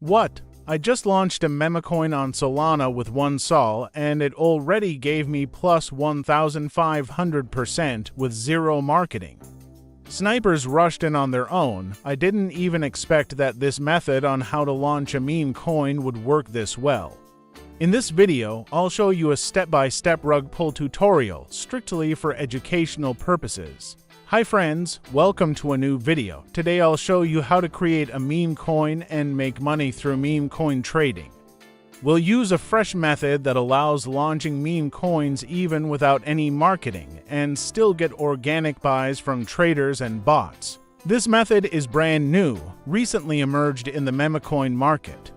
What? I just launched a memecoin on Solana with 1 Sol and it already gave me plus 1,500% with zero marketing. Snipers rushed in on their own. I didn't even expect that this method on how to launch a meme coin would work this well. In this video, I'll show you a step-by-step rug pull tutorial strictly for educational purposes. Hi friends, welcome to a new video. Today I'll show you how to create a meme coin and make money through meme coin trading. We'll use a fresh method that allows launching meme coins even without any marketing and still get organic buys from traders and bots. This method is brand new, recently emerged in the memecoin market.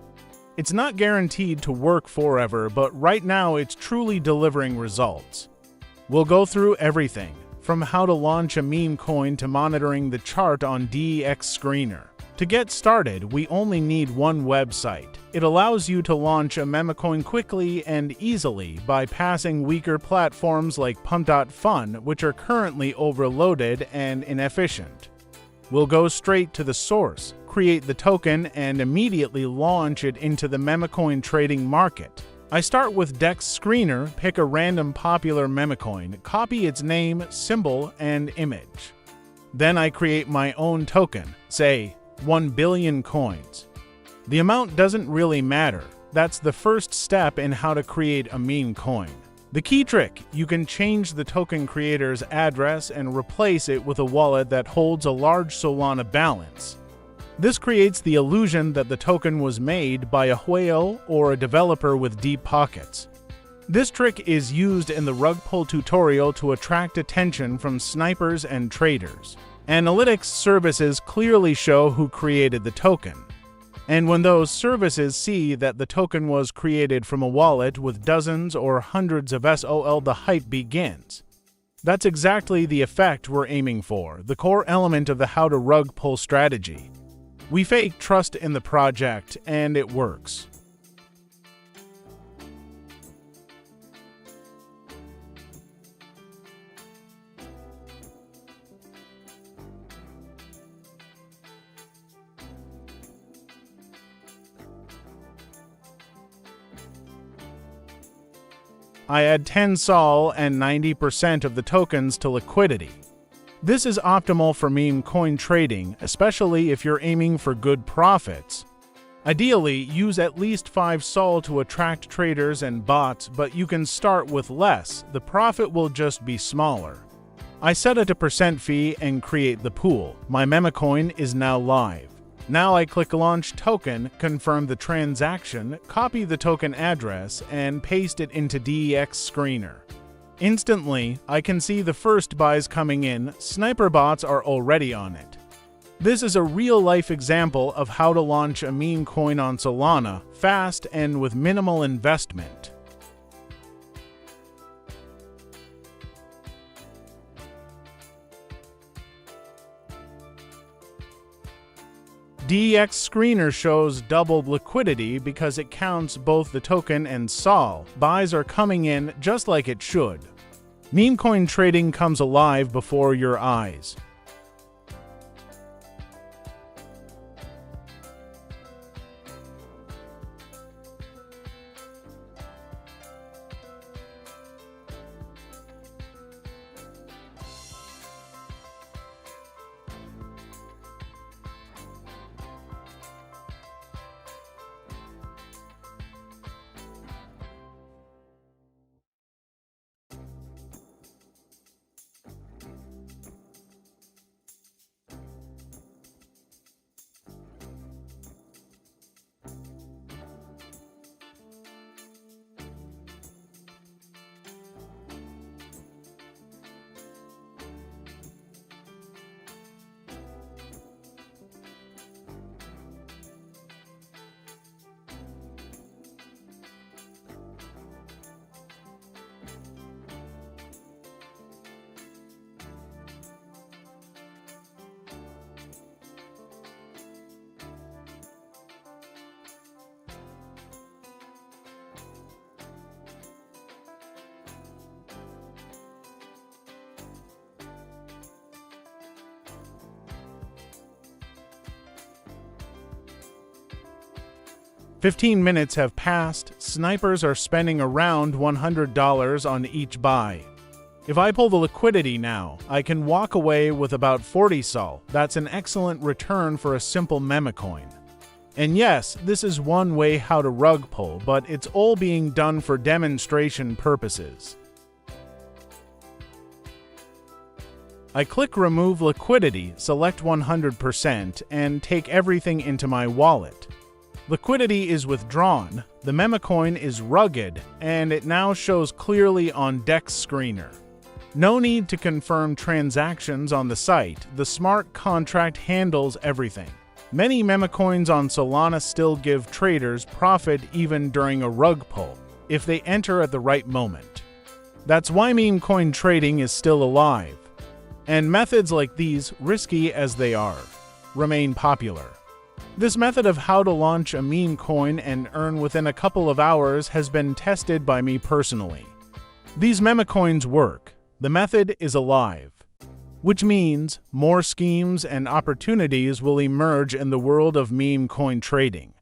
It's not guaranteed to work forever, but right now it's truly delivering results. We'll go through everything, from how to launch a meme coin to monitoring the chart on DEX Screener. To get started, we only need one website. It allows you to launch a memecoin quickly and easily, bypassing weaker platforms like pump.fun, which are currently overloaded and inefficient. We'll go straight to the source, create the token, and immediately launch it into the memecoin trading market. I start with DEX Screener, pick a random popular memecoin, copy its name, symbol, and image. Then I create my own token, say 1 billion coins. The amount doesn't really matter. That's the first step in how to create a meme coin. The key trick, you can change the token creator's address and replace it with a wallet that holds a large Solana balance. This creates the illusion that the token was made by a whale or a developer with deep pockets. This trick is used in the rug pull tutorial to attract attention from snipers and traders. Analytics services clearly show who created the token. And when those services see that the token was created from a wallet with dozens or hundreds of SOL, the hype begins. That's exactly the effect we're aiming for, the core element of the how to rug pull strategy. We fake trust in the project, and it works. I add 10 Sol and 90% of the tokens to liquidity. This is optimal for meme coin trading, especially if you're aiming for good profits. Ideally, use at least 5 Sol to attract traders and bots, but you can start with less. The profit will just be smaller. I set it to percent fee and create the pool. My memecoin is now live. Now I click Launch Token, confirm the transaction, copy the token address, and paste it into DEX Screener. Instantly, I can see the first buys coming in. Sniper bots are already on it. This is a real-life example of how to launch a meme coin on Solana, fast and with minimal investment. DEX Screener shows doubled liquidity because it counts both the token and Sol. Buys are coming in just like it should. Meme coin trading comes alive before your eyes. 15 minutes have passed. Snipers are spending around $100 on each buy. If I pull the liquidity now, I can walk away with about 40 sol. That's an excellent return for a simple memecoin. And yes, this is one way how to rug pull, but it's all being done for demonstration purposes. I click Remove Liquidity, select 100%, and take everything into my wallet. Liquidity is withdrawn, the memecoin is rugged, and it now shows clearly on DEX Screener. No need to confirm transactions on the site, the smart contract handles everything. Many memecoins on Solana still give traders profit even during a rug pull, if they enter at the right moment. That's why meme coin trading is still alive. And methods like these, risky as they are, remain popular. This method of how to launch a meme coin and earn within a couple of hours has been tested by me personally. These memecoins work. The method is alive, which means more schemes and opportunities will emerge in the world of meme coin trading.